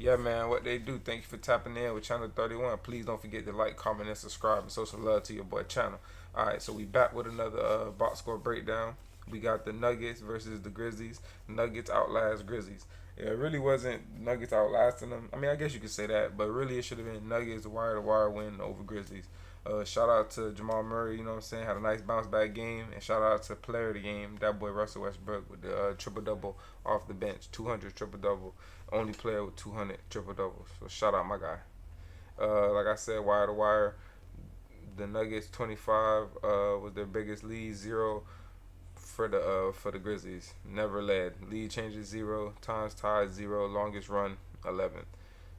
Yeah, man, what they do. Thank you for tapping in with Channel 31. Please don't forget to like, comment, and subscribe, and social love to your boy Channel. All right, so we back with another box score breakdown. We got the Nuggets versus the Grizzlies. Nuggets outlast Grizzlies. Yeah, it really wasn't Nuggets outlasting them. I mean, I guess you could say that, but really it should have been Nuggets wire to wire win over Grizzlies. Shout out to Jamal Murray, you know what I'm saying? Had a nice bounce back game. And shout out to player of the game, that boy Russell Westbrook with the triple double off the bench, 200 triple double. Only player with 200 triple doubles. So shout out my guy. Like I said, wire to wire, the Nuggets 25 was their biggest lead, 0 for the Grizzlies. Never led. Lead changes 0, times tied 0, longest run 11.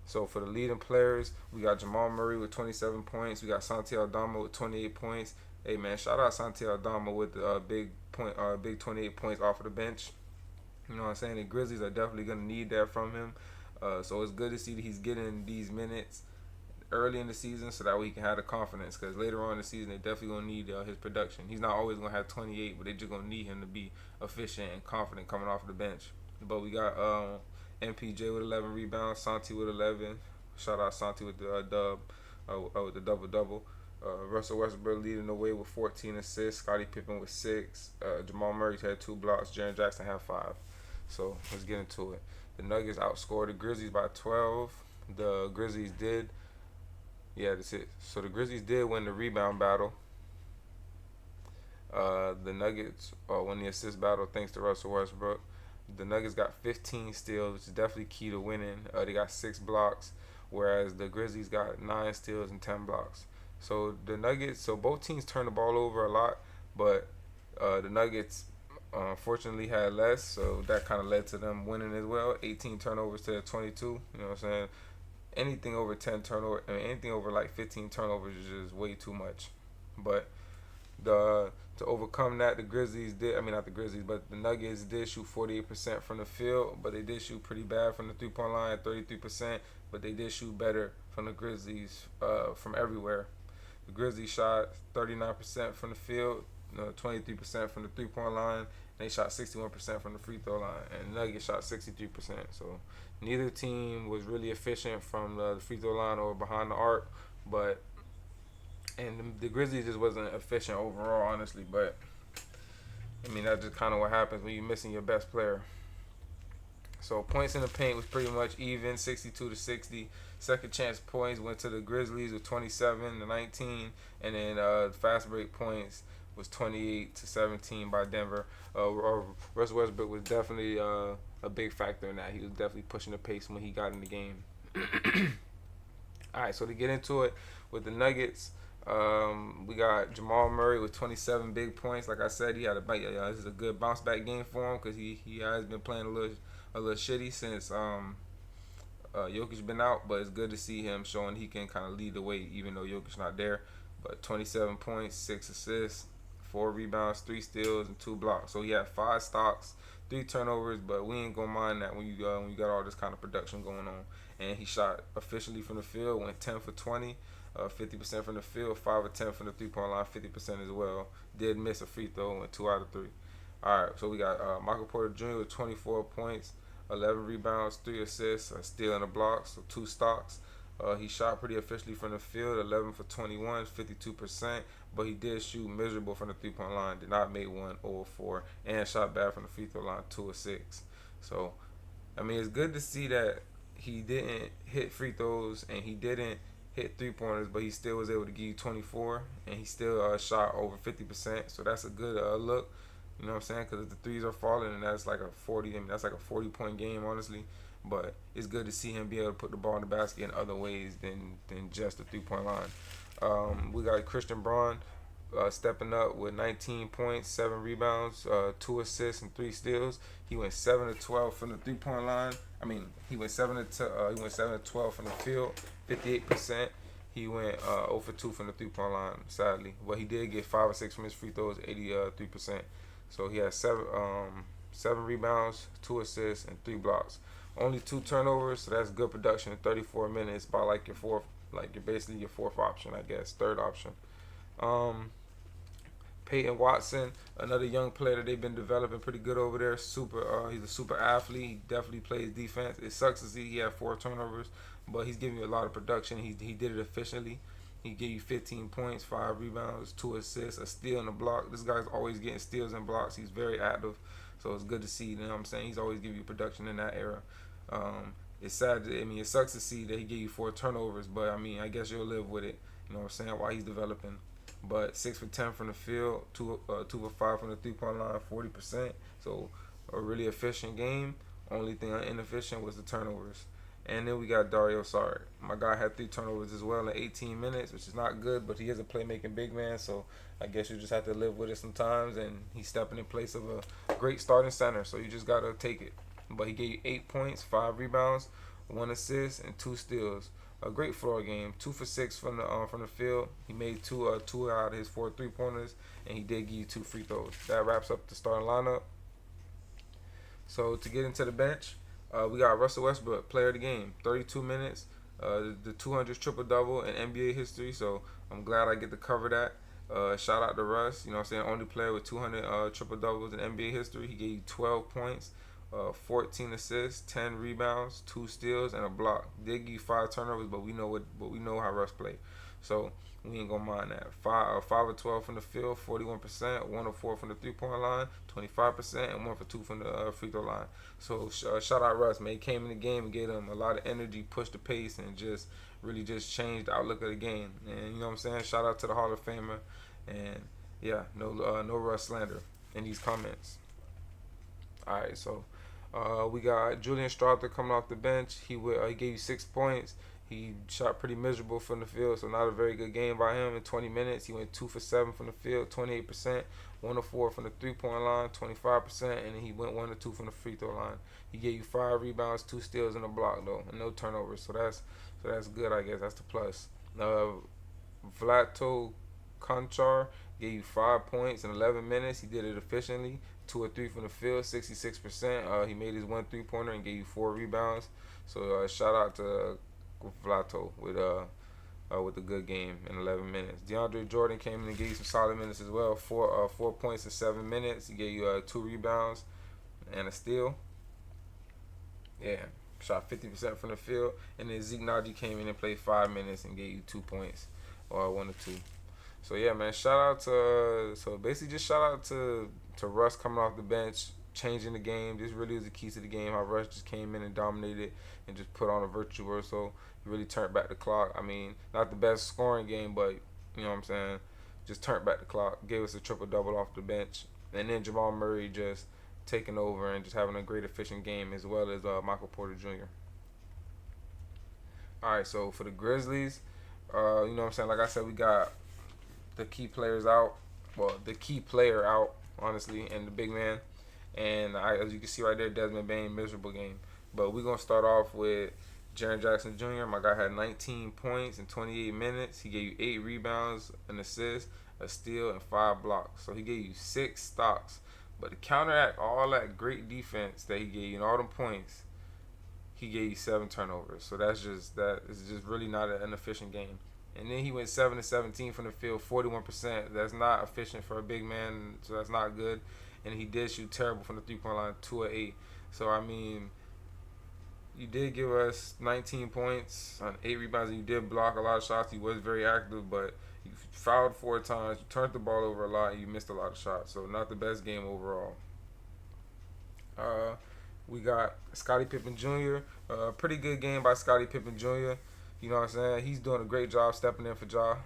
So for the leading players, we got Jamal Murray with 27 points. We got Santi Aldama with 28 points. Hey man, shout out Santi Aldama with the big 28 points off of the bench. You know what I'm saying? The Grizzlies are definitely gonna need that from him. So it's good to see that he's getting these minutes early in the season, so that way he can have the confidence. Because later on in the season, they definitely gonna need his production. He's not always gonna have 28, but they just gonna need him to be efficient and confident coming off the bench. But we got MPJ with 11 rebounds, Santi with 11. Shout out Santi with the with the double double. Russell Westbrook leading the way with 14 assists. Scottie Pippen with 6. Jamal Murray had 2 blocks. Jaren Jackson had 5. So let's get into it. The Nuggets outscored the Grizzlies by 12. The Grizzlies did. Yeah, that's it. So the Grizzlies did win the rebound battle. The Nuggets won the assist battle thanks to Russell Westbrook. The Nuggets got 15 steals, which is definitely key to winning. They got 6 blocks, whereas the Grizzlies got 9 steals and 10 blocks. So the Nuggets, so both teams turned the ball over a lot, but the Nuggets unfortunately had less, so that kind of led to them winning as well. 18 turnovers to 22. You know what I'm saying? Anything over 10 turnover, I mean, anything over like 15 turnovers is just way too much. But to overcome that, the Grizzlies did. I mean, not the Grizzlies, but the Nuggets did shoot 48% from the field, but they did shoot pretty bad from the 3-point line, 33%. But they did shoot better from the Grizzlies from everywhere. The Grizzlies shot 39% from the field, 23% from the 3-point line. They shot 61% from the free throw line, and the Nuggets shot 63%. So neither team was really efficient from the free throw line or behind the arc, but the Grizzlies just wasn't efficient overall, honestly. But I mean, that's just kind of what happens when you're missing your best player. So points in the paint was pretty much even, 62-60. Second chance points went to the Grizzlies with 27-19, and then fast break points was 28-17 by Denver. Russell Westbrook was definitely a big factor in that. He was definitely pushing the pace when he got in the game. All right, so to get into it with the Nuggets, we got Jamal Murray with 27 big points. Like I said, he had this is a good bounce back game for him because he has been playing a little shitty since Jokic been out, but it's good to see him showing he can kind of lead the way even though Jokic's not there. But 27 points, 6 assists, 4 rebounds, 3 steals, and 2 blocks. So he had 5 stocks, 3 turnovers, but we ain't gonna mind that when you got all this kind of production going on. And he shot officially from the field, went 10 for 20, 50% from the field, 5 of 10 from the 3-point line, 50% as well. Did miss a free throw, went 2 out of 3. All right, so we got Michael Porter Jr. with 24 points, 11 rebounds, 3 assists, a steal and a block, so 2 stocks. He shot pretty efficiently from the field, 11 for 21, 52%, but he did shoot miserable from the 3-point line, did not make 1, 0 4, and shot bad from the free throw line, 2 of 6. So, I mean, it's good to see that he didn't hit free throws and he didn't hit 3-pointers, but he still was able to give you 24, and he still shot over 50%, so that's a good look. You know what I'm saying? Because if the threes are falling, and that's like a 40, I mean, that's like a 40-point game, honestly. But it's good to see him be able to put the ball in the basket in other ways than just the 3-point line. We got Christian Braun stepping up with 19 points, 7 rebounds, 2 assists, and 3 steals. He went 7 of 12 from the 3-point line. I mean, he went 7 of 12 from the field, 58%. He went 0 for 2 from the 3-point line, sadly. But he did get 5 or 6 from his free throws, 83%. So he had 7 rebounds, 2 assists, and 3 blocks. Only 2 turnovers, so that's good production in 34 minutes by like you're basically your 4th option, I guess, 3rd option. Peyton Watson, another young player that they've been developing pretty good over there. He's a super athlete. He definitely plays defense. It sucks to see he had 4 turnovers, but he's giving you a lot of production. He did it efficiently. He gave you 15 points, 5 rebounds, 2 assists, a steal, and a block. This guy's always getting steals and blocks. He's very active, so it's good to see. You know what I'm saying? He's always giving you production in that era. It's sad. It sucks to see that he gave you 4 turnovers, but I mean, I guess you'll live with it. You know what I'm saying? While he's developing. But 6 for 10 from the field, 2 for 5 from the 3-point line, 40%. So a really efficient game. Only thing inefficient was the turnovers. And then we got Dario Saric. My guy had 3 turnovers as well in 18 minutes, which is not good, but he is a playmaking big man, so I guess you just have to live with it sometimes. And he's stepping in place of a great starting center, so you just got to take it. But he gave you 8 points, 5 rebounds, 1 assist, and 2 steals. A great floor game. 2 for 6 from the field. He made two out of his 4 3-pointers, and he did give you 2 free throws. That wraps up the starting lineup. So to get into the bench, we got Russell Westbrook, player of the game, 32 minutes, the 200th triple-double in NBA history, so I'm glad I get to cover that. Shout out to Russ, you know what I'm saying, only player with 200 triple-doubles in NBA history. He gave you 12 points, 14 assists, 10 rebounds, 2 steals, and a block. Did give you 5 turnovers, but we know how Russ played, so we ain't gonna mind that. 5 of 12 from the field, 41%, 1 of 4 from the 3-point line, 25%, and 1 for 2 from the free throw line. So shout out Russ, man. He came in the game and gave him a lot of energy, pushed the pace, and just really just changed the outlook of the game. And you know what I'm saying? Shout out to the Hall of Famer. And yeah, no Russ slander in these comments. All right, so we got Julian Strawther coming off the bench. He gave you 6 points. He shot pretty miserable from the field, so not a very good game by him. In 20 minutes, he went 2 for 7 from the field, 28%, 1 of 4 from the 3-point line, 25%, and then he went 1 of 2 from the free throw line. He gave you 5 rebounds, 2 steals, and a block though, and no turnovers. So that's good, I guess. That's the plus. Vlato Konchar gave you 5 points in 11 minutes. He did it efficiently. 2 or 3 from the field, 66%. He made his 1 3-pointer and gave you 4 rebounds. So shout out to Vlato with a good game in 11 minutes. DeAndre Jordan came in and gave you some solid minutes as well. 4 points in 7 minutes. He gave you 2 rebounds and a steal. Yeah, shot 50% from the field. And then Zeke Naji came in and played 5 minutes and gave you 2 points, or 1 or 2. So yeah, man. Shout out to Russ coming off the bench, changing the game. This really was the key to the game. How Russ just came in and dominated and just put on a virtuoso. He really turned back the clock. I mean, not the best scoring game, but you know what I'm saying. Just turned back the clock. Gave us a triple-double off the bench, and then Jamal Murray just taking over and just having a great efficient game, as well as Michael Porter Jr. All right, so for the Grizzlies, you know what I'm saying. Like I said, we got the key players out. Well, the key player out, honestly, and the big man. And as you can see right there, Desmond Bane, miserable game. But we're going to start off with Jaren Jackson Jr. My guy had 19 points in 28 minutes. He gave you 8 rebounds, an assist, a steal, and 5 blocks. So he gave you 6 stocks. But to counteract all that great defense that he gave you and all them points, he gave you 7 turnovers. So that is just really not an efficient game. And then he went 7 of 17 from the field, 41%. That's not efficient for a big man, so that's not good. And he did shoot terrible from the 3-point line, 2 of 8. So, I mean, you did give us 19 points on 8 rebounds, and you did block a lot of shots. He was very active, but you fouled 4 times. You turned the ball over a lot, and you missed a lot of shots. So, not the best game overall. We got Scottie Pippen Jr. Pretty good game by Scottie Pippen Jr. You know what I'm saying? He's doing a great job stepping in for Ja.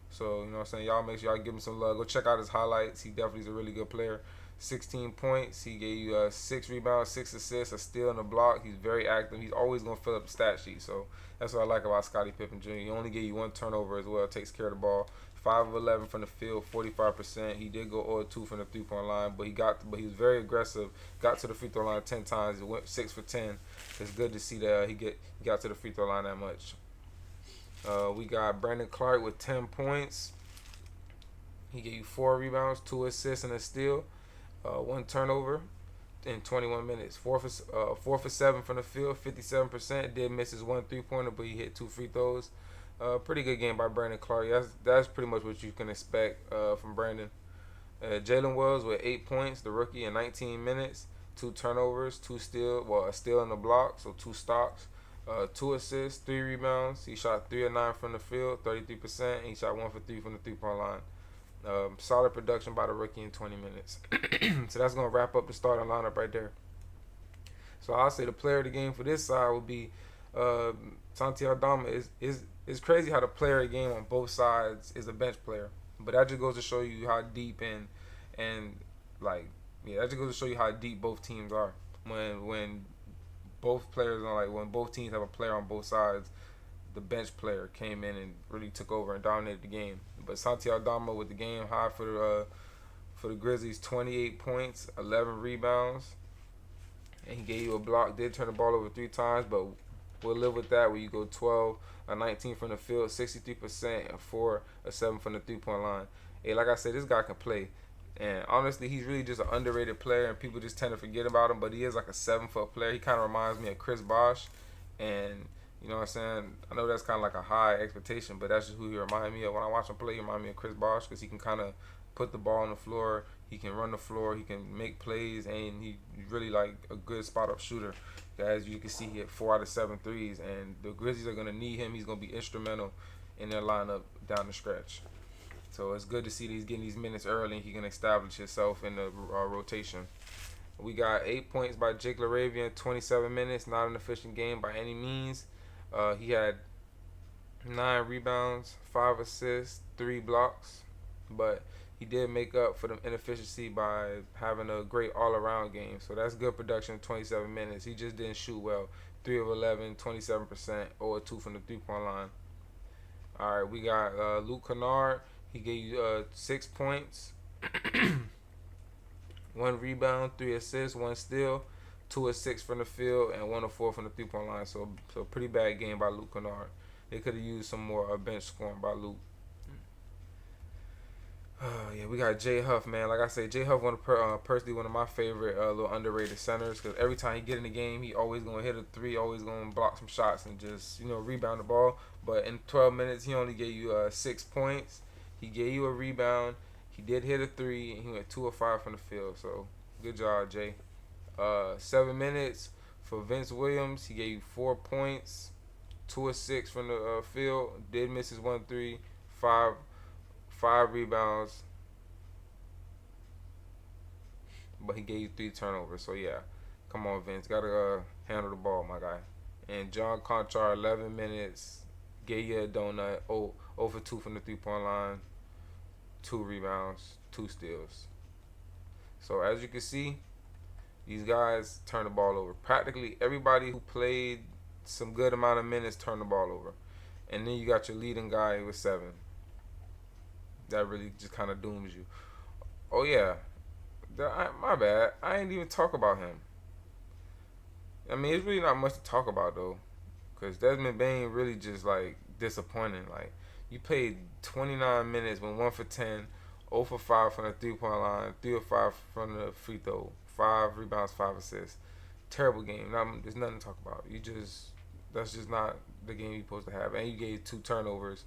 So, you know what I'm saying? Y'all make sure y'all give him some love. Go check out his highlights. He definitely is a really good player. 16 points. He gave you 6 rebounds, 6 assists, a steal, and a block. He's very active. He's always going to fill up the stat sheet. So, that's what I like about Scottie Pippen Jr. He only gave you 1 turnover as well. Takes care of the ball. 5 of 11 from the field, 45%. He did go 0 of 2 from the 3-point line, but he was very aggressive. Got to the free throw line 10 times. He went 6 for 10. It's good to see that he got to the free throw line that much. We got Brandon Clark with 10 points. He gave you 4 rebounds, 2 assists, and a steal. 1 turnover in 21 minutes. 4 for 7 from the field, 57%. Did miss his 1 3-pointer, but he hit 2 free throws. Pretty good game by Brandon Clark. That's pretty much what you can expect from Brandon. Jalen Wells with 8 points, the rookie, in 19 minutes, 2 turnovers, 2 steal, well, a steal and a block, so 2 stocks, 2 assists, 3 rebounds. He shot 3 of 9 from the field, 33%. He shot 1 for 3 from the 3-point line. Solid production by the rookie in 20 minutes. So that's gonna wrap up the starting lineup right there. So I'll say the player of the game for this side would be Santi Aldama. It's crazy how the player of the game on both sides is a bench player, but that just goes to show you how deep and like that just goes to show you how deep both teams are. When both players are when both teams have a player on both sides, the bench player came in and really took over and dominated the game. But Santi Aldama with the game high for the Grizzlies, 28 points, 11 rebounds, and he gave you a block. Did turn the ball over 3 times, but we'll live with that. Where you go 12 or 19 from the field, 63%, and 4 or 7 from the 3-point line. Hey, like I said, this guy can play. And honestly, he's really just an underrated player, and people just tend to forget about him. But he is like a 7-foot player. He kind of reminds me of Chris Bosh, and you know what I'm saying? I know that's kind of like a high expectation, but that's just who he reminds me of. When I watch him play, he reminds me of Chris Bosh because he can kind of put the ball on the floor. He can run the floor. He can make plays, and he's really like a good spot-up shooter. As you can see, he hit 4 out of 7 threes, and the Grizzlies are going to need him. He's going to be instrumental in their lineup down the stretch. So it's good to see that he's getting these minutes early and he can establish himself in the rotation. We got 8 points by Jake LaRavia in 27 minutes. Not an efficient game by any means. He had 9 rebounds, 5 assists, 3 blocks, but he did make up for the inefficiency by having a great all-around game. So that's good production in 27 minutes. He just didn't shoot well. 3 of 11, 27%, or 2 from the 3-point line. All right, we got Luke Kennard. He gave you 6 points, 1 rebound, 3 assists, 1 steal, 2 of 6 from the field, and 1 of 4 from the 3-point line. So pretty bad game by Luke Kennard. They could have used some more bench scoring by Luke. Yeah, we got Jay Huff, man. Like I say, Jay Huff personally one of my favorite little underrated centers because every time he get in the game, he always gonna hit a 3, always gonna block some shots and just rebound the ball. But in 12 minutes, he only gave you 6 points. He gave you a rebound. He did hit a 3, and he went 2 of 5 from the field. So good job, Jay. 7 minutes for Vince Williams. He gave you 4 points, 2 of 6 from the field. Did miss his 1 3, 5 rebounds, but he gave you 3 turnovers. So yeah, come on, Vince, gotta handle the ball, my guy. And John Conchar, 11 minutes, gave you a donut. 0 for 2 from the 3-point line, 2 rebounds, 2 steals. So as you can see, these guys turn the ball over. Practically everybody who played some good amount of minutes turned the ball over. And then you got your leading guy with 7. That really just kind of dooms you. Oh yeah, my bad. I ain't even talk about him. I mean, it's really not much to talk about though, because Desmond Bane really just like disappointing. Like you played 29 minutes, went 1 for 10, 0 for 5 from the 3-point line, 3 of 5 from the free throw, 5 rebounds, 5 assists. Terrible game. There's nothing to talk about. That's just not the game you're supposed to have. And you gave 2 turnovers.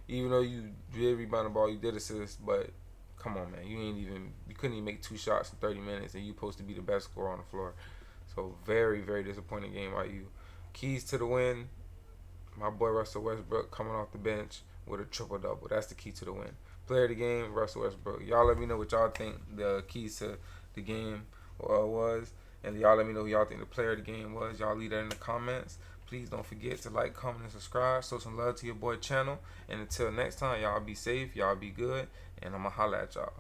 Even though you did rebound the ball, you did assist, but come on, man, you couldn't even make 2 shots in 30 minutes, and you supposed to be the best scorer on the floor. So very, very disappointing game by you. Keys to the win, my boy Russell Westbrook coming off the bench with a triple-double. That's the key to the win. Player of the game, Russell Westbrook. Y'all let me know what y'all think the keys to the game was, and y'all let me know who y'all think the player of the game was. Y'all leave that in the comments. Please don't forget to like, comment, and subscribe. Show some love to your boy channel. And until next time, y'all be safe, y'all be good, and I'm going to holla at y'all.